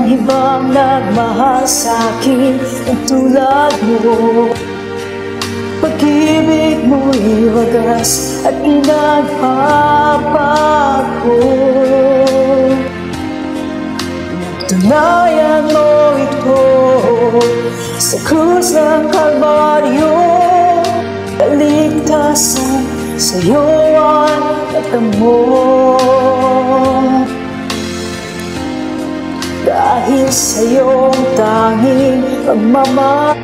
ibang nagmahal sa'kin ang tulad mo. Pag-ibig mo'y wagas at pinagpapago. Tunayan mo ito sa krus ng Kalbaryo. Kaligtasan sa'yo ang natamo. Dahil sa iyong tanging pagmamahal,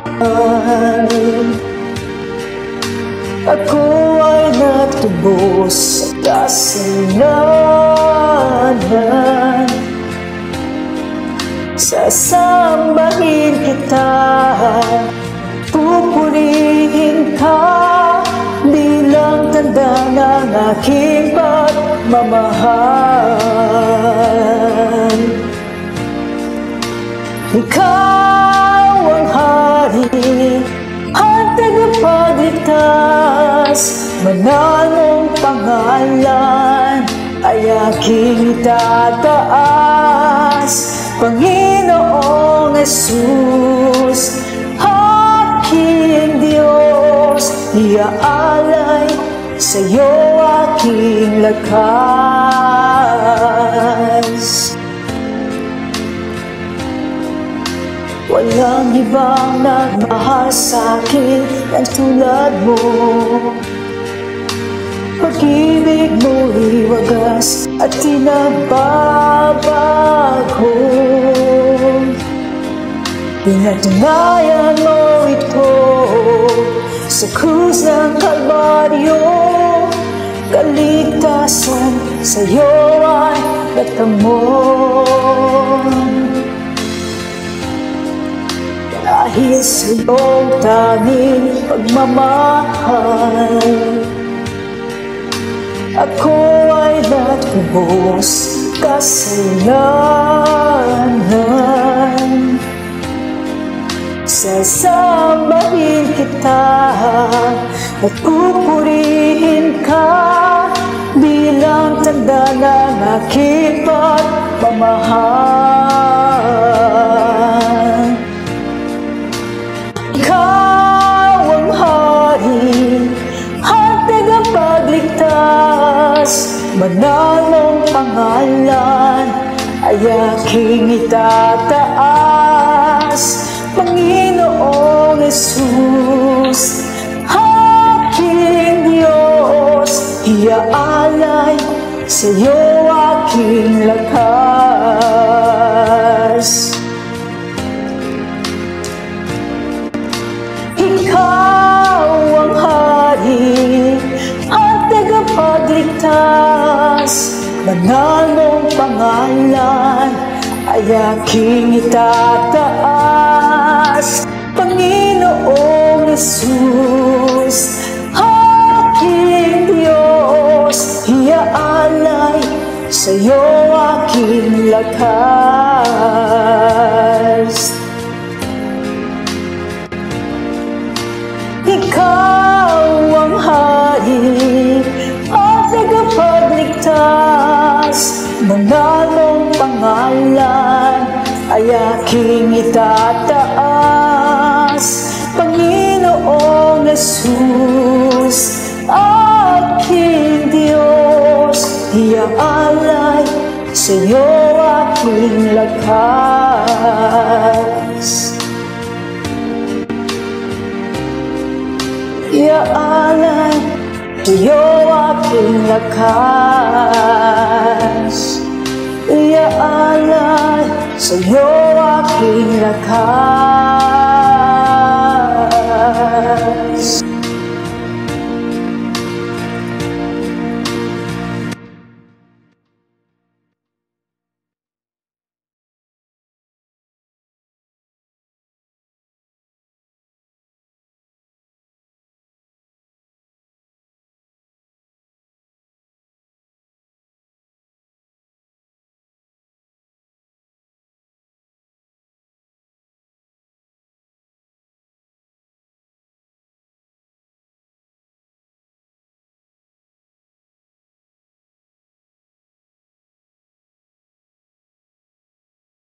ako ay natubos sa kasalanan. Sasambahin kita, pupurihin ka, bilang tanda ng aking pagmamahal. Ikaw ang hari, ang tagapagligtas, banal mong pangalan ay aking itataas. Panginoong Jesus, aking Diyos, iaalay sa'yo aking lakas. Walang ibang nagmahal sa'kin ang tulad mo. Pag-ibig mo'y wagas at pinagbabago. Pinatunayan mo ito sa krus ng Kalbaryo. Kaligtasan sa'yo ay natamo. Dahil sa iyong tanging pagmamahal, ako ay natubos kasalanan. Sasambahin kita at pupurihin ka, bilang tanda ng aking pagmamahal. Ikaw ang hari, ang tagapagligtas, banal mong pangalan ay aking itataas. Panginoong Jesus, aking Diyos, iaalay sa'yo aking lakas. Ikaw ang hari, ang tagapagligtas, banal mong pangalan ay aking itataas. Panginoong Jesus, aking Diyos, iaalay sa'yo aking lakas. Ikaw ang hari, ang tagapagligtas, banal mong pangalan ay aking itataas. Panginoong Jesus, aking Diyos, iaalay sa'yo aking lakas. Iaalay sa'yo aking lakas. Iaalay sa'yo aking lakas.